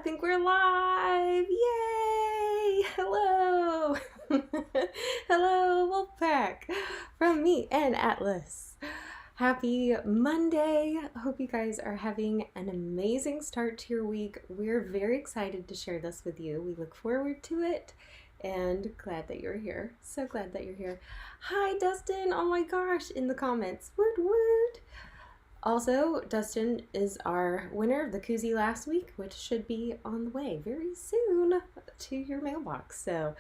think we're live. Yay! Hello. Hello, Wolfpack. From me and Atlas. Happy Monday. Hope you guys are having an amazing start to your week. We're very excited to share this with you. We look forward to it and glad that you're here. So glad that you're here. Hi, Dustin. Oh my gosh, in the comments. Woot woot. Also, Dustin is our winner of the koozie last week, which should be on the way very soon to your mailbox. So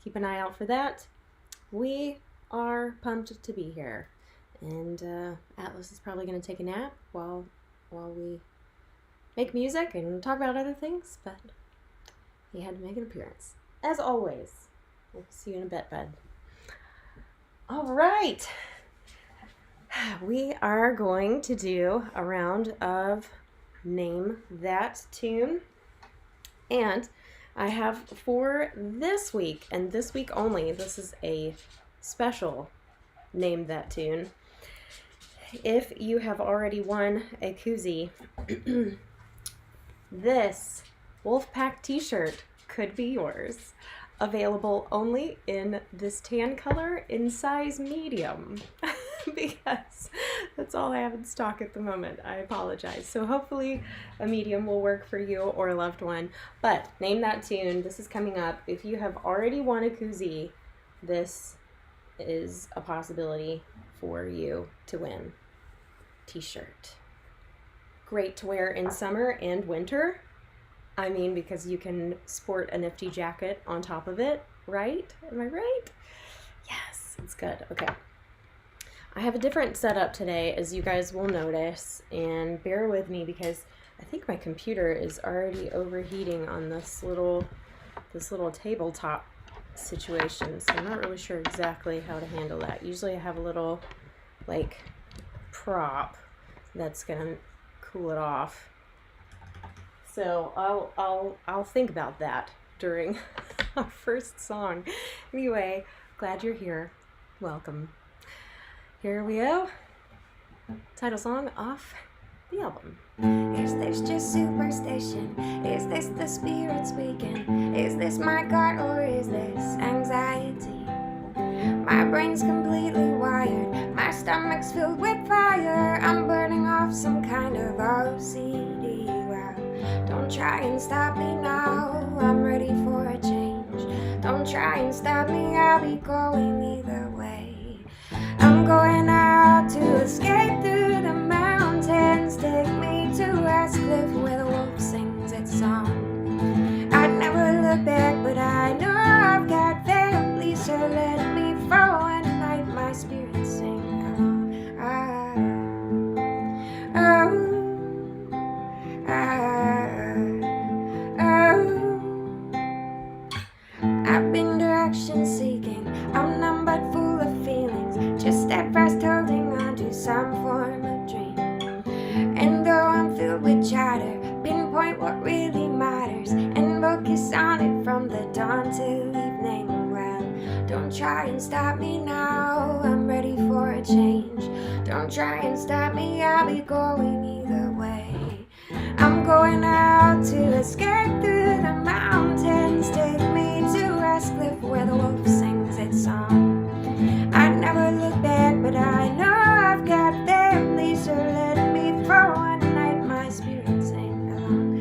keep an eye out for that. We are pumped to be here. And Atlas is probably going to take a nap while we make music and talk about other things, but he had to make an appearance. As always, we'll see you in a bit, bud. All right. We are going to do a round of Name That Tune. And I have for this week, and this week only, this is a special Name That Tune. If you have already won a koozie, this Wolfpack t-shirt could be yours. Available only in this tan color in size medium. Because that's all I have in stock at the moment. I apologize. So hopefully a medium will work for you or a loved one. But Name That Tune. This is coming up. If you have already won a koozie, this is a possibility for you to win. T-shirt. Great to wear in summer and winter. I mean, because you can sport a nifty jacket on top of it, right? Am I right? Yes, it's good. Okay. I have a different setup today, as you guys will notice, and bear with me because I think my computer is already overheating on this little tabletop situation, so I'm not really sure exactly how to handle that. Usually I have a little, like, prop that's gonna cool it off. So I'll think about that during our first song. Anyway, glad you're here. Welcome. Here we go. Title song off the album. Is this just superstition? Is this the spirit speaking? Is this my God or is this anxiety? My brain's completely wired. My stomach's filled with fire. I'm burning off some kind of OCD. Wow. Don't try and stop me now. I'm ready for a change. Don't try and stop me. I'll be going either way. I'm going out to escape through the mountains. Take me to West Cliff where the wolf sings its song. I'd never look back, but I know I've got family, so let me fall and night my spirit sing along. I've been direction seeking. I'm numb but full of feelings, just steadfast holding on to some form of dream. And though I'm filled with chatter, pinpoint what really matters and focus on it from the dawn till evening. Well, don't try and stop me now. I'm ready for a change. Don't try and stop me. I'll be going either way. I'm going out to escape through the mountains. Take me to West Cliff where the wolf sings its song. I never look back, but I know I've got family, so let me for one night my spirit sing along.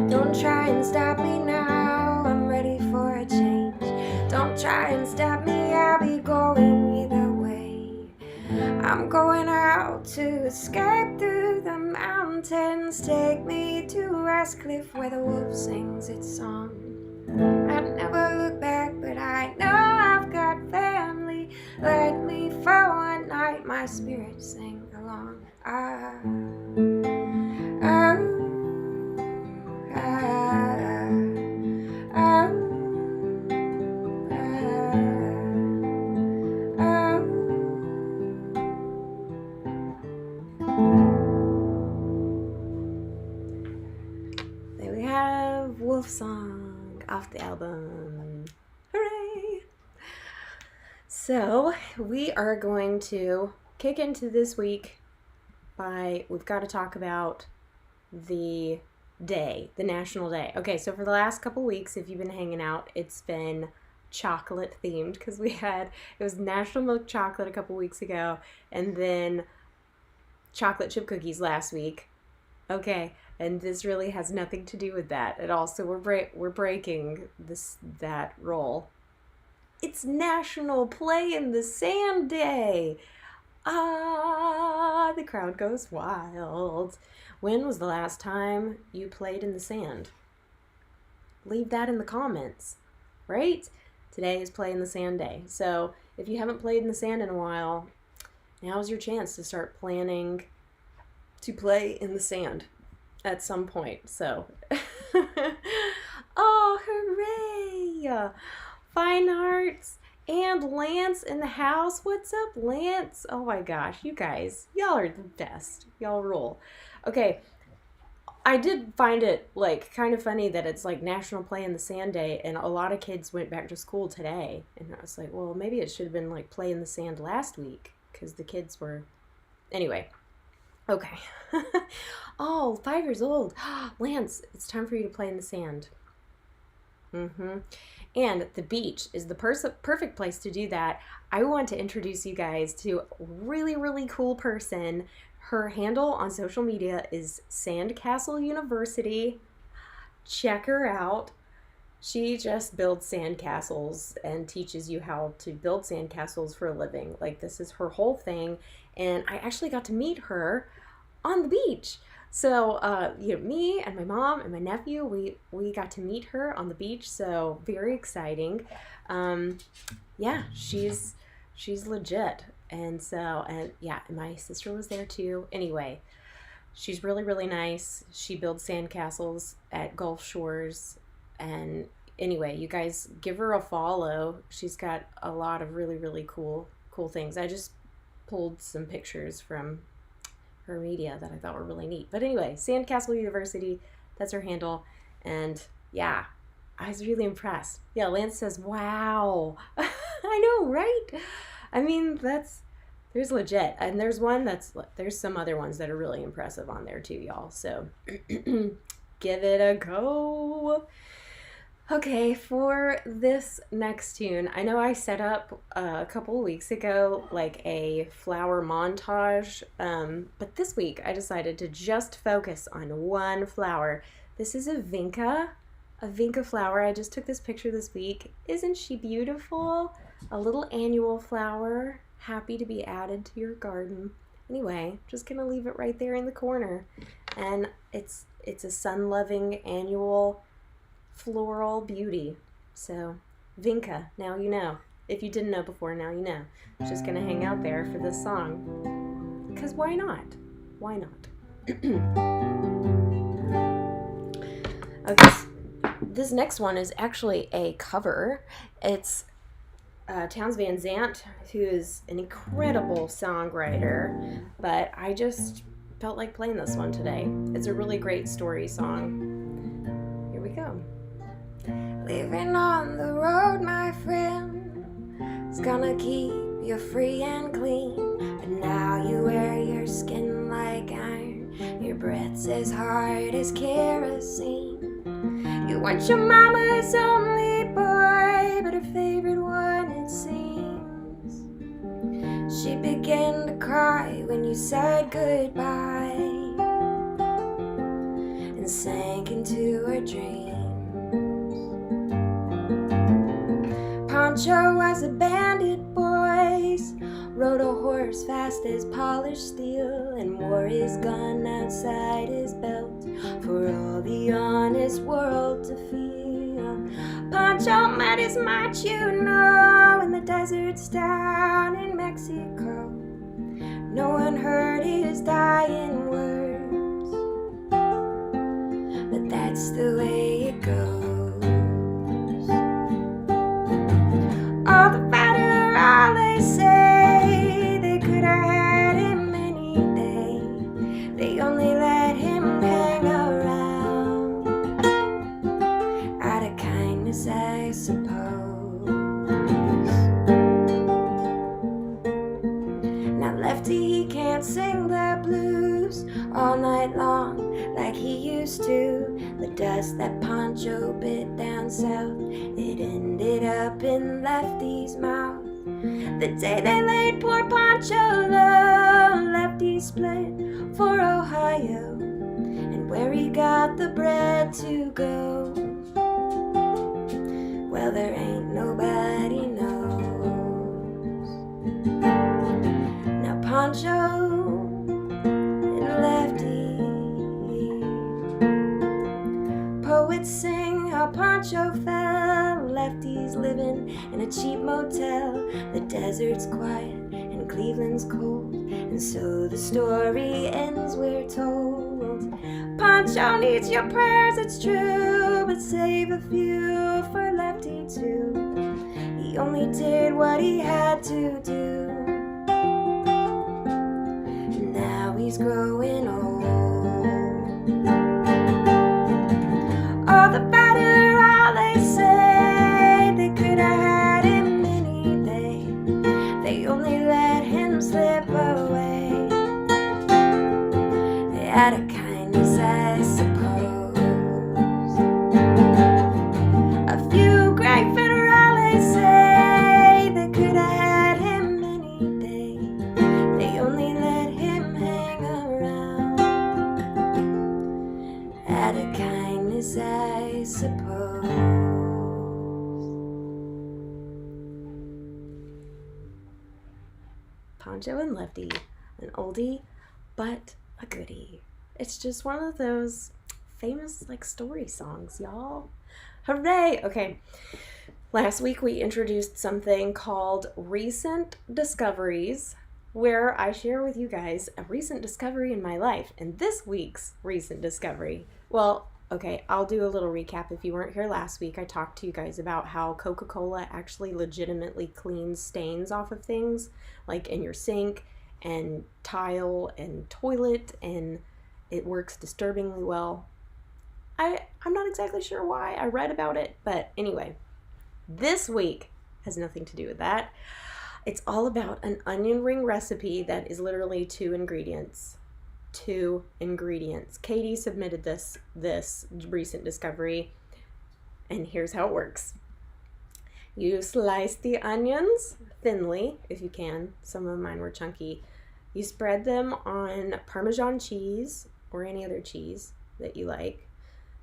Don't try and stop me now. I'm ready for a change. Don't try and stop me. I'll be going either way. I'm going out to escape through the mountains. Take me to West Cliff where the wolf sings its song. I'd never look back, but I know I've got family. Let me for one night my spirit sing along. So we are going to kick into this week we've got to talk about the National Day. Okay, so for the last couple weeks, if you've been hanging out, it's been chocolate themed because it was National Milk Chocolate a couple weeks ago, and then chocolate chip cookies last week. Okay, and this really has nothing to do with that at all. So we're breaking that role. It's National Play in the Sand Day. Ah, the crowd goes wild. When was the last time you played in the sand? Leave that in the comments, right? Today is Play in the Sand Day. So if you haven't played in the sand in a while, now's your chance to start planning to play in the sand at some point. So, oh, hooray! Fine Arts and Lance in the house. What's up, Lance? Oh my gosh, you guys, y'all are the best. Y'all rule. Okay, I did find it like kind of funny that it's like National Play in the Sand Day, and a lot of kids went back to school today. And I was like, well, maybe it should have been like Play in the Sand last week because the kids were. Anyway, okay. Oh, 5 years old. Lance, it's time for you to play in the sand. And the beach is the perfect place to do that. I want to introduce you guys to a really, really cool person. Her handle on social media is Sandcastle University. Check her out. She just builds sandcastles and teaches you how to build sandcastles for a living. Like, this is her whole thing. And I actually got to meet her on the beach. So, me and my mom and my nephew, we got to meet her on the beach. So very exciting. Yeah, she's legit. And my sister was there too. Anyway, she's really, really nice. She builds sandcastles at Gulf Shores. And anyway, you guys give her a follow. She's got a lot of really, really cool things. I just pulled some pictures from her media that I thought were really neat. But anyway, Sandcastle University, that's her handle. And yeah, I was really impressed. Yeah, Lance says, wow. I know, right? I mean, there's legit. And there's some other ones that are really impressive on there too, y'all. So give it a go. Okay, for this next tune, I know I set up a couple of weeks ago like a flower montage, but this week I decided to just focus on one flower. This is a vinca flower. I just took this picture this week. Isn't she beautiful? A little annual flower, happy to be added to your garden. Anyway, just gonna leave it right there in the corner, and it's a sun-loving annual floral beauty. So vinca, now you know. If you didn't know before, now you know. Just gonna hang out there for this song, because why not? Okay, this next one is actually a cover. It's Townes Van Zandt, who is an incredible songwriter, but I just felt like playing this one today. It's a really great story song. Here we go. Living on the road, my friend, is gonna keep you free and clean. But now you wear your skin like iron, your breath's as hard as kerosene. You weren't your mama's only boy, but her favorite one, it seems. She began to cry when you said goodbye and sank into her dreams. Pancho was a bandit, boys, rode a horse fast as polished steel, and wore his gun outside his belt for all the honest world to feel. Pancho met his machuno in the deserts down in Mexico. No one heard his dying words, but that's the way it goes. All the better, all they say, they could have had him any day. They only let him hang around out of kindness, I suppose. dust that Poncho bit down south, it ended up in Lefty's mouth. The day they laid poor Poncho low, Lefty split for Ohio, and where he got the bread to go, well, there ain't nobody knows. Now Poncho and Lefty, poets sing how Poncho fell. Lefty's living in a cheap motel. The desert's quiet and Cleveland's cold, and so the story ends, we're told. Poncho needs your prayers, it's true, but save a few for Lefty too. He only did what he had to do. Now he's growing old. All the better, all they say, they could have had him any day. They only let him slip away. Out of kindness, I suppose. A few great federales say they could have had him any day. They only let him hang around. Out of kindness, I suppose. Poncho and Lefty, an oldie, but a goodie. It's just one of those famous like story songs, y'all. Hooray! Okay, last week we introduced something called Recent Discoveries, where I share with you guys a recent discovery in my life. And this week's recent discovery, well, okay, I'll do a little recap. If you weren't here last week, I talked to you guys about how Coca-Cola actually legitimately cleans stains off of things, like in your sink and tile and toilet, and it works disturbingly well. I'm not exactly sure why. I read about it, but anyway, this week has nothing to do with that. It's all about an onion ring recipe that is literally 2 ingredients. 2 ingredients. Katie submitted this recent discovery, and here's how it works. You slice the onions thinly, if you can. Some of mine were chunky. You spread them on Parmesan cheese or any other cheese that you like.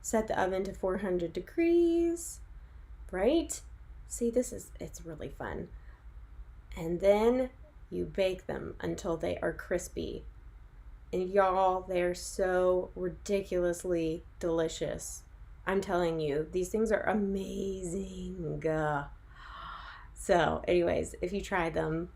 Set the oven to 400 degrees, right? See, it's really fun. And then you bake them until they are crispy. And y'all, they're so ridiculously delicious. I'm telling you, these things are amazing. So anyways, if you try them,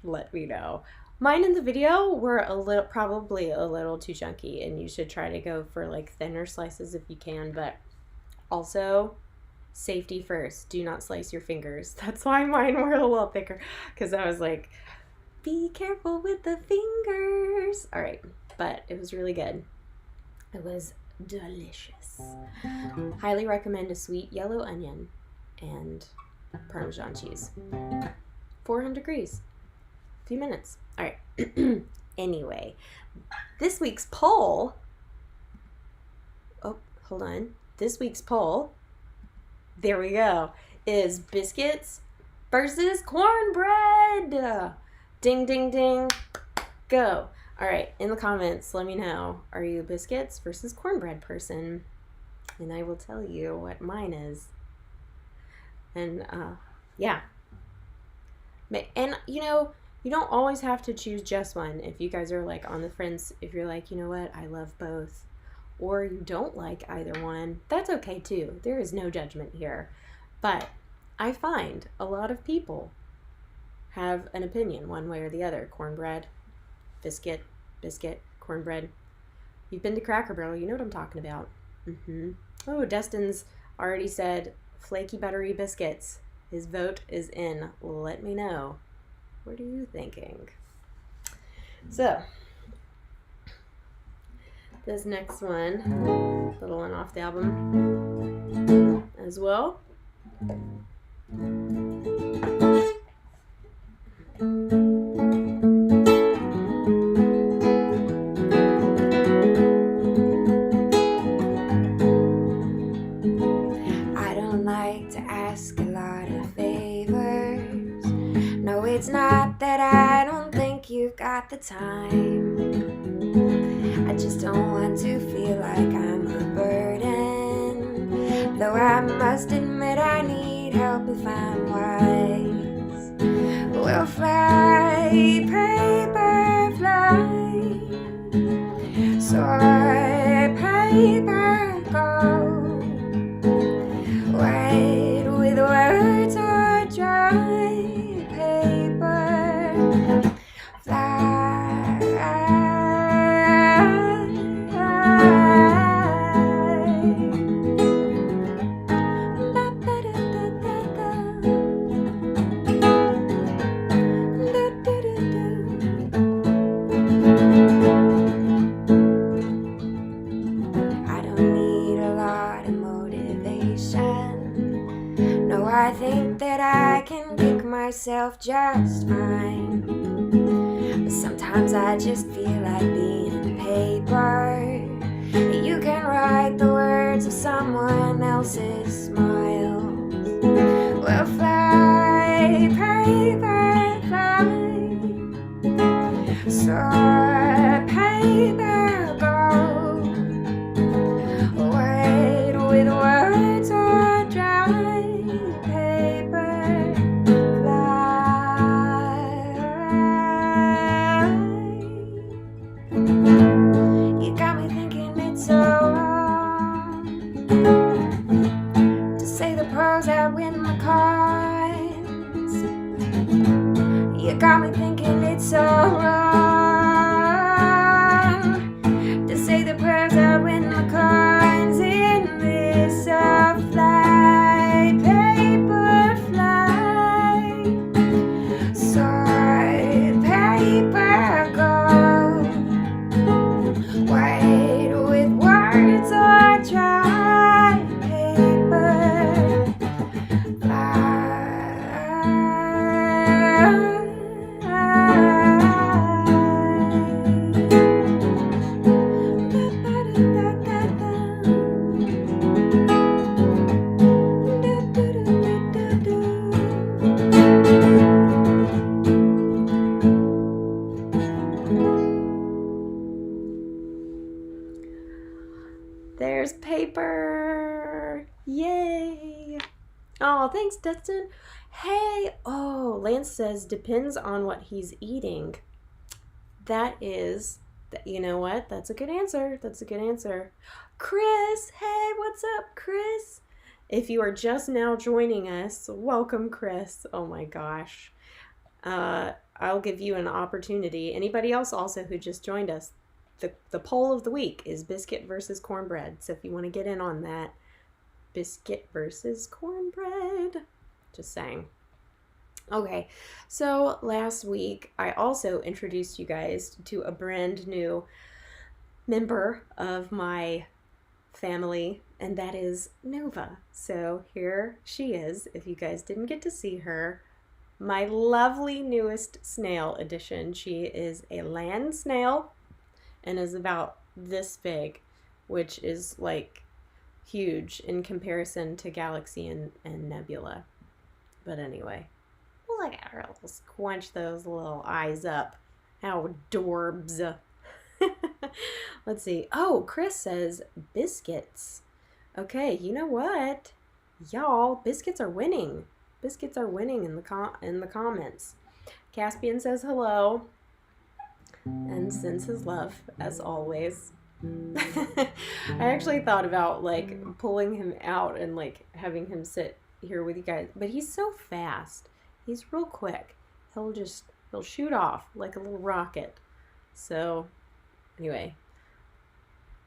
let me know. Mine in the video were probably a little too chunky, and you should try to go for like thinner slices if you can, but also safety first. Do not slice your fingers. That's why mine were a little thicker, because I was like, be careful with the fingers. All right, but it was really good. It was delicious. Highly recommend a sweet yellow onion and Parmesan cheese. 400 degrees. A few minutes. All right. Anyway, this week's poll. Oh, hold on. This week's poll. There we go. Is biscuits versus cornbread. Ding, ding, ding. Go. All right. In the comments, let me know. Are you a biscuits versus cornbread person? And I will tell you what mine is. And yeah. And you know, you don't always have to choose just one. If you guys are like on the fence, if you're like, you know what, I love both, or you don't like either one, that's okay too. There is no judgment here. But I find a lot of people have an opinion one way or the other. Cornbread, biscuit, cornbread. You've been to Cracker Barrel, you know what I'm talking about. Oh, Dustin's already said flaky buttery biscuits. His vote is in. Let me know. What are you thinking? So, this next one, little one off the album as well. It's not that I don't think you've got the time, I just don't want to feel like I'm a burden. Though I must admit I need help if I'm wise. We'll fly, paper fly, soar, paper go. Write with words or dry paper fly. I don't need a lot of motivation. No, I think that I can pick myself just fine. But sometimes I just feel like being paper. You can write the words of someone else's smiles. We'll fly, paper fly, soar, paper go. Write with words or dry paper fly. You got me thinking it's so wrong to say the pros that win the cards. You got me thinking it's so wrong to say the pros that win the cards in this fly, paper fly, soar, paper go. Write with words or dry paper There's paper. Yay. Oh, thanks, Dustin. Hey, oh, Lance says depends on what he's eating. That is, you know what? That's a good answer. That's a good answer. Chris, hey, what's up, Chris? If you are just now joining us, welcome, Chris. Oh my gosh. I'll give you an opportunity. Anybody else also who just joined us, the poll of the week is biscuit versus cornbread. So if you want to get in on that, biscuit versus cornbread. Just saying. Okay, so last week I also introduced you guys to a brand new member of my family, and that is Nova. So here she is, if you guys didn't get to see her, my lovely newest snail addition. She is a land snail and is about this big, which is like huge in comparison to Galaxy and Nebula. But anyway, look at her. Let's squinch those little eyes up. How adorbs. Let's see. Oh, Chris says biscuits. Okay, you know what? Y'all, biscuits are winning. Biscuits are winning in the comments. Caspian says hello and sends his love as always. I actually thought about like pulling him out and like having him sit here with you guys, but he's so fast. He's real quick. He'll shoot off like a little rocket. So anyway,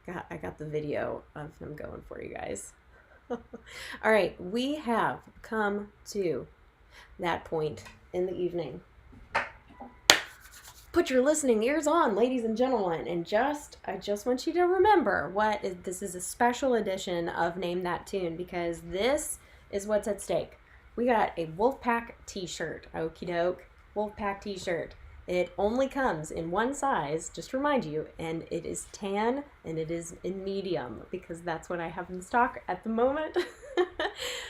I got the video of him going for you guys. All right, we have come to that point in the evening. Put your listening ears on, ladies and gentlemen, and I just want you to remember this is a special edition of Name That Tune, because this is what's at stake. We got a Wolfpack t-shirt, okie doke, Wolfpack t-shirt. It only comes in one size, just to remind you, and it is tan and it is in medium because that's what I have in stock at the moment.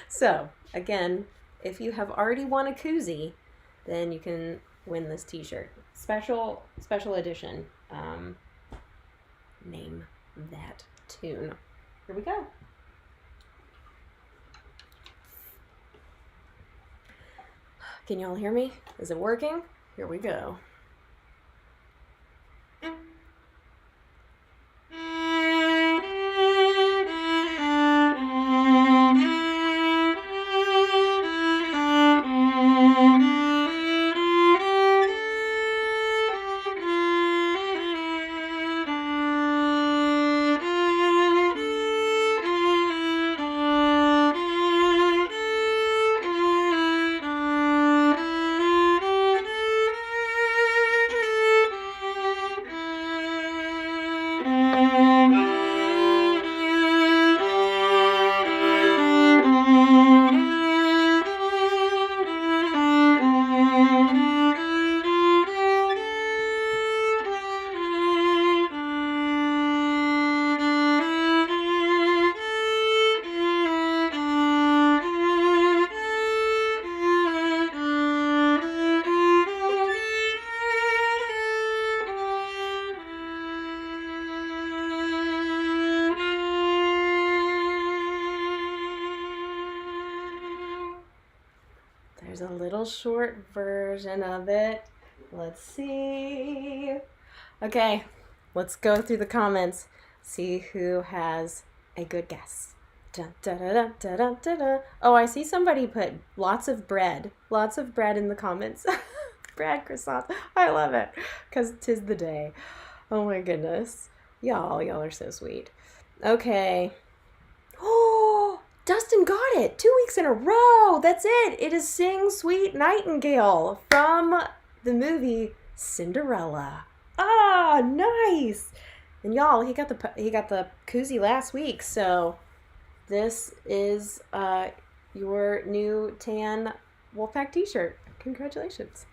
So, again, if you have already won a koozie, then you can win this t-shirt. Special edition. Name that tune. Here we go. Can y'all hear me? Is it working? Here we go. There's a little short version of it. Let's see. Okay, let's go through the comments. See who has a good guess. Dun, dun, dun, dun, dun, dun, dun. Oh, I see somebody put lots of bread. Lots of bread in the comments. Bread croissants. I love it. Because 'tis the day. Oh my goodness. Y'all are so sweet. Okay. Oh, Dustin got it 2 weeks in a row. That's it. It is Sing Sweet Nightingale from the movie Cinderella. Ah, nice. And y'all, he got the koozie last week. So this is your new tan Wolfpack t-shirt. Congratulations.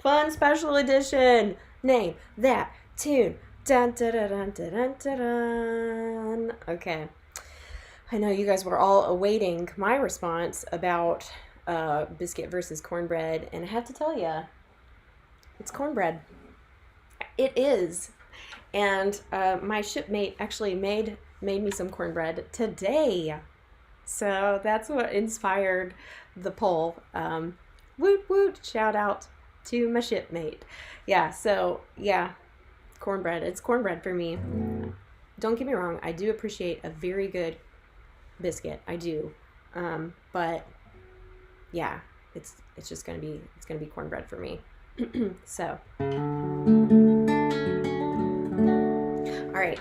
Fun special edition. Name that tune. Dun, dun, dun, dun, dun, dun, dun. Okay. I know you guys were all awaiting my response about biscuit versus cornbread, and I have to tell you, it's cornbread. It is. And my shipmate actually made me some cornbread today. So that's what inspired the poll. Woot woot, shout out to my shipmate. Yeah, so yeah, cornbread. It's cornbread for me. Don't get me wrong, I do appreciate a very good biscuit. I do. But yeah, it's just gonna be cornbread for me. So all right.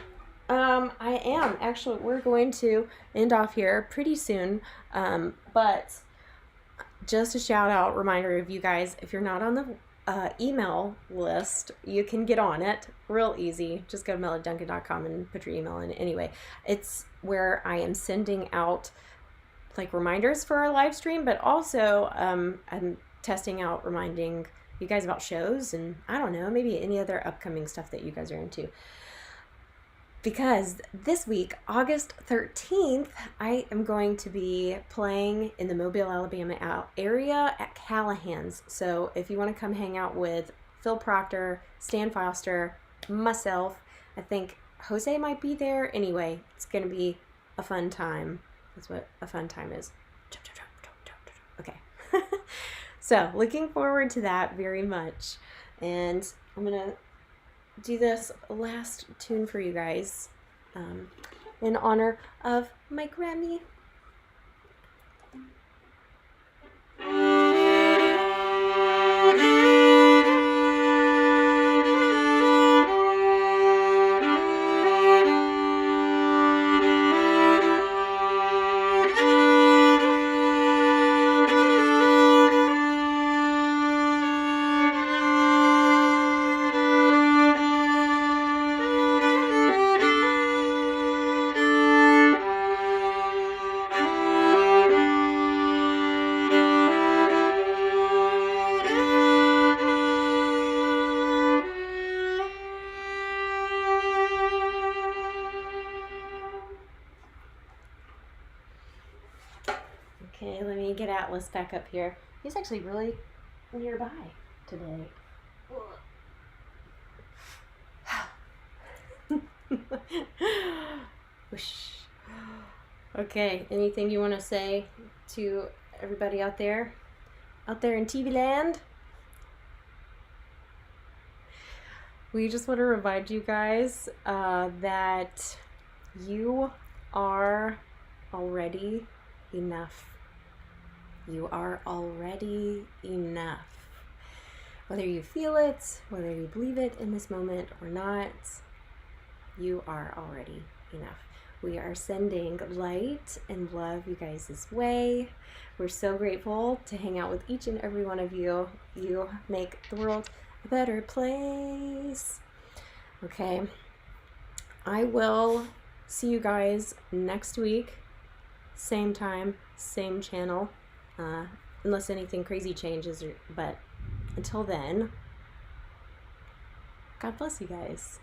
I am actually, we're going to end off here pretty soon. But just a shout out reminder of you guys, if you're not on the email list, you can get on it real easy. Just go to TheMelodyDuncan.com and put your email in. Anyway, it's where I am sending out like reminders for our live stream, but also I'm testing out reminding you guys about shows and I don't know, maybe any other upcoming stuff that you guys are into. Because this week, August 13th, I am going to be playing in the Mobile, Alabama area at Callahan's. So if you want to come hang out with Phil Proctor, Stan Foster, myself, I think Jose might be there. Anyway, it's going to be a fun time. That's what a fun time is. Okay. So looking forward to that very much. And I'm going to do this last tune for you guys in honor of my Grammy. Okay, let me get Atlas back up here. He's actually really nearby today. Whoosh. Okay, anything you want to say to everybody out there in TV land? We just want to remind you guys that you are already enough. You are already enough. Whether you feel it, whether you believe it in this moment or not, you are already enough. We are sending light and love you guys' way. We're so grateful to hang out with each and every one of you. You make the world a better place. Okay. I will see you guys next week. Same time, same channel. Unless anything crazy changes, but until then, God bless you guys.